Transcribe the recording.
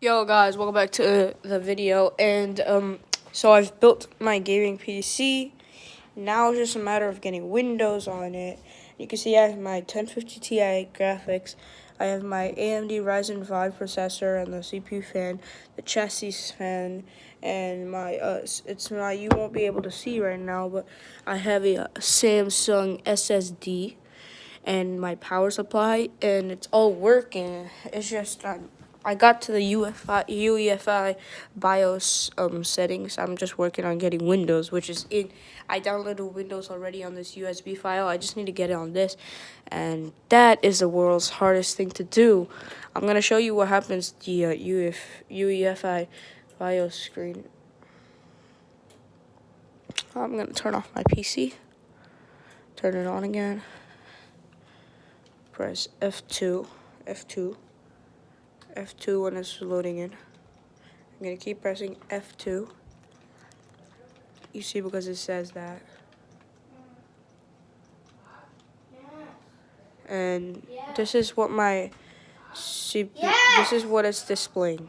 Yo guys, welcome back to the video. And so I've built my gaming PC. Now it's just a matter of getting Windows on it. You can see I have my 1050 Ti graphics. I have my AMD Ryzen 5 processor and the CPU fan, the chassis fan, and my you won't be able to see right now, but I have a Samsung SSD and my power supply, and it's all working. It's just I got to the UEFI BIOS settings. I'm just working on getting Windows, which is in. I downloaded Windows already on this USB file. I just need to get it on this, and that is the world's hardest thing to do. I'm gonna show you what happens to the UEFI BIOS screen. I'm gonna turn off my PC. Turn it on again. Press F2 when it's loading in. I'm gonna keep pressing F2. You see, because it says that. And this is what my this is what it's displaying.